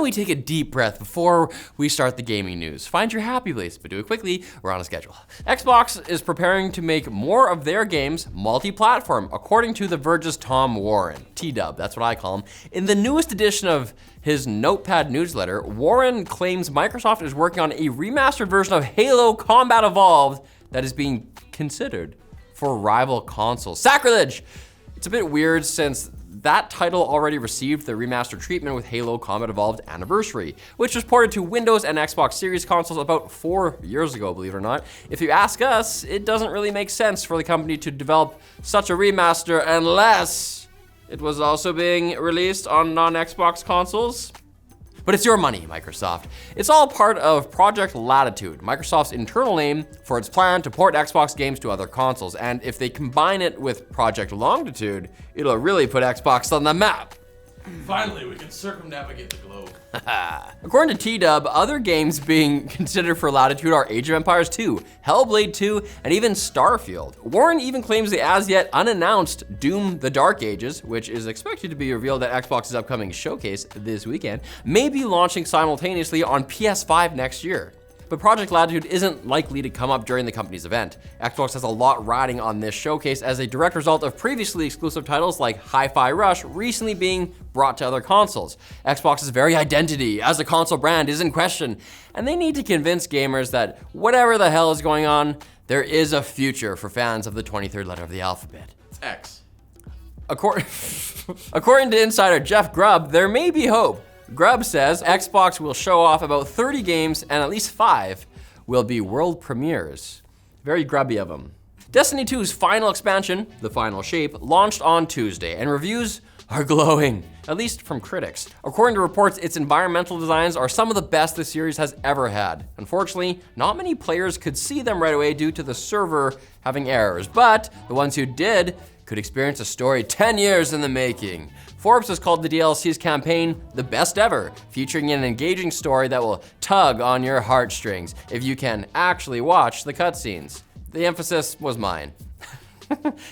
don't we take a deep breath before we start the gaming news? Find your happy place, but do it quickly, we're on a schedule. Xbox is preparing to make more of their games multi-platform, according to The Verge's Tom Warren, T-Dub, that's what I call him. In the newest edition of his Notepad newsletter, Warren claims Microsoft is working on a remastered version of Halo Combat Evolved that is being considered for rival consoles. Sacrilege! It's a bit weird since that title already received the remastered treatment with Halo Combat Evolved Anniversary, which was ported to Windows and Xbox Series consoles about 4 years ago, believe it or not. If you ask us, it doesn't really make sense for the company to develop such a remaster unless it was also being released on non-Xbox consoles. But it's your money, Microsoft. It's all part of Project Latitude, Microsoft's internal name for its plan to port Xbox games to other consoles. And if they combine it with Project Longitude, it'll really put Xbox on the map. Finally, we can circumnavigate the globe. According to T-Dub, other games being considered for Latitude are Age of Empires 2, Hellblade 2, and even Starfield. Warren even claims the as-yet unannounced Doom: The Dark Ages, which is expected to be revealed at Xbox's upcoming showcase this weekend, may be launching simultaneously on PS5 next year. But Project Latitude isn't likely to come up during the company's event. Xbox has a lot riding on this showcase as a direct result of previously exclusive titles like Hi-Fi Rush recently being brought to other consoles. Xbox's very identity as a console brand is in question, and they need to convince gamers that whatever the hell is going on, there is a future for fans of the 23rd letter of the alphabet. It's X. According to insider Jeff Grubb, there may be hope. Grubb says Xbox will show off about 30 games and at least 5 will be world premieres. Very grubby of them. Destiny 2's final expansion, The Final Shape, launched on Tuesday, and reviews are glowing, at least from critics. According to reports, its environmental designs are some of the best the series has ever had. Unfortunately, not many players could see them right away due to the server having errors, but the ones who did could experience a story 10 years in the making. Forbes has called the DLC's campaign the best ever, featuring an engaging story that will tug on your heartstrings if you can actually watch the cutscenes. The emphasis was mine.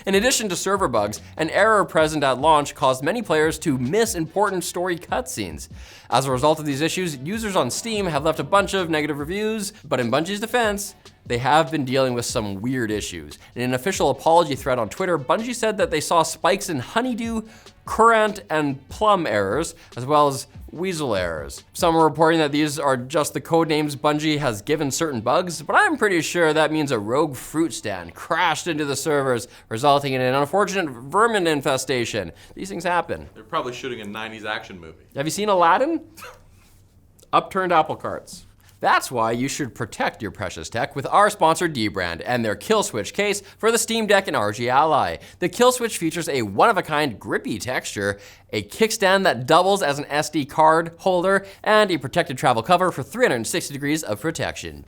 In addition to server bugs, an error present at launch caused many players to miss important story cutscenes. As a result of these issues, users on Steam have left a bunch of negative reviews, but in Bungie's defense, they have been dealing with some weird issues. In an official apology thread on Twitter, Bungie said that they saw spikes in honeydew, currant, and plum errors, as well as weasel errors. Some are reporting that these are just the code names Bungie has given certain bugs, but I'm pretty sure that means a rogue fruit stand crashed into the servers, resulting in an unfortunate vermin infestation. These things happen. They're probably shooting a 90s action movie. Have you seen Aladdin? Upturned apple carts. That's why you should protect your precious tech with our sponsor dbrand and their Kill Switch case for the Steam Deck and ROG Ally. The Kill Switch features a one-of-a-kind grippy texture, a kickstand that doubles as an SD card holder, and a protected travel cover for 360 degrees of protection.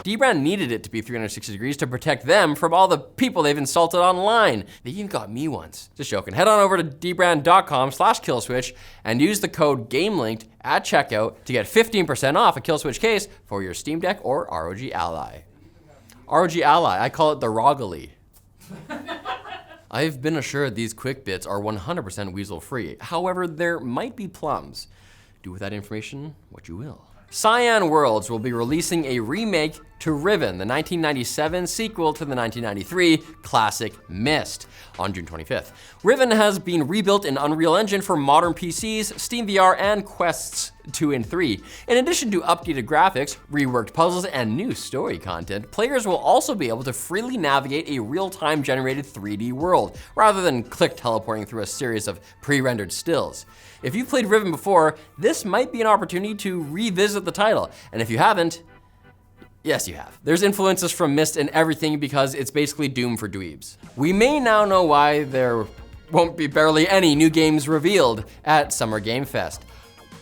dbrand needed it to be 360 degrees to protect them from all the people they've insulted online. They even got me once. Just joking. Head on over to dbrand.com/killswitch and use the code GAMELINKED at checkout to get 15% off a Kill Switch case for your Steam Deck or ROG Ally. ROG Ally, I call it the Rogali. I've been assured these quick bits are 100% weasel free. However, there might be plums. Do with that information what you will. Cyan Worlds will be releasing a remake to Riven, the 1997 sequel to the 1993 classic Myst, on June 25th. Riven has been rebuilt in Unreal Engine for modern PCs, Steam VR, and Quests 2 and 3. In addition to updated graphics, reworked puzzles, and new story content, players will also be able to freely navigate a real-time generated 3D world, rather than click teleporting through a series of pre-rendered stills. If you've played Riven before, this might be an opportunity to revisit the title, and if you haven't, yes, you have. There's influences from Myst in everything because it's basically Doom for dweebs. We may now know why there won't be barely any new games revealed at Summer Game Fest.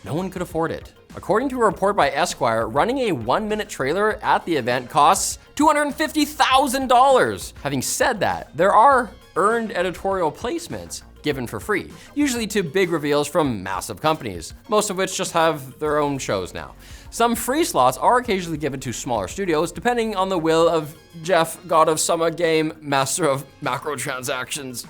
No one could afford it. According to a report by Esquire, running a 1-minute trailer at the event costs $250,000. Having said that, there are earned editorial placements given for free, usually to big reveals from massive companies, most of which just have their own shows now. Some free slots are occasionally given to smaller studios, depending on the will of Jeff, God of Summer Game, Master of Macro Transactions.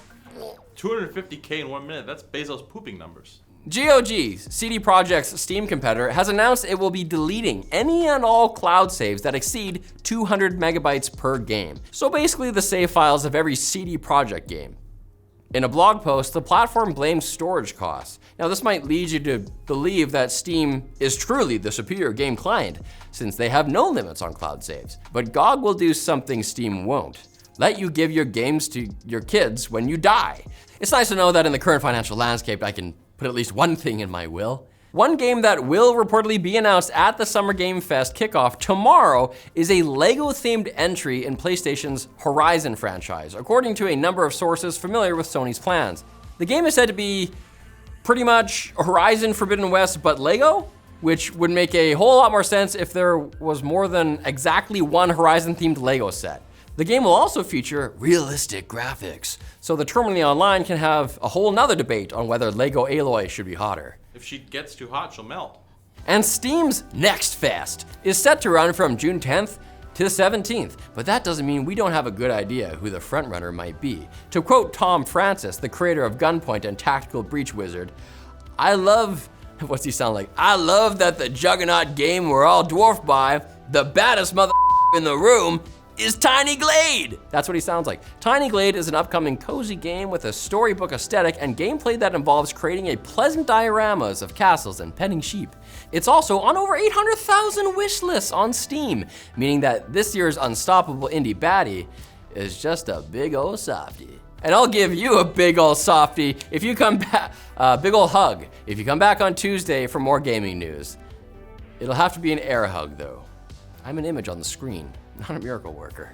250K in 1 minute. That's Bezos pooping numbers. GOG, CD Projekt's Steam competitor, has announced it will be deleting any and all cloud saves that exceed 200 megabytes per game. So basically the save files of every CD Projekt game. In a blog post, the platform blames storage costs. Now this might lead you to believe that Steam is truly the superior game client, since they have no limits on cloud saves. But GOG will do something Steam won't. Let you give your games to your kids when you die. It's nice to know that in the current financial landscape, I can put at least one thing in my will. One game that will reportedly be announced at the Summer Game Fest kickoff tomorrow is a Lego-themed entry in PlayStation's Horizon franchise, according to a number of sources familiar with Sony's plans. The game is said to be pretty much Horizon Forbidden West, but Lego, which would make a whole lot more sense if there was more than exactly one Horizon-themed Lego set. The game will also feature realistic graphics, so the terminally online can have a whole nother debate on whether Lego Aloy should be hotter. If she gets too hot, she'll melt. And Steam's Next Fest is set to run from June 10th to the 17th, but that doesn't mean we don't have a good idea who the frontrunner might be. To quote Tom Francis, the creator of Gunpoint and Tactical Breach Wizard, I love that the juggernaut game we're all dwarfed by, the baddest mother in the room, is Tiny Glade. That's what he sounds like. Tiny Glade is an upcoming cozy game with a storybook aesthetic and gameplay that involves creating a pleasant dioramas of castles and petting sheep. It's also on over 800,000 wish lists on Steam, meaning that this year's unstoppable indie baddie is just a big ol' softie. And I'll give you a big ol' softie if you come back, big ol' hug, if you come back on Tuesday for more gaming news. It'll have to be an air hug though. I'm an image on the screen, not a miracle worker.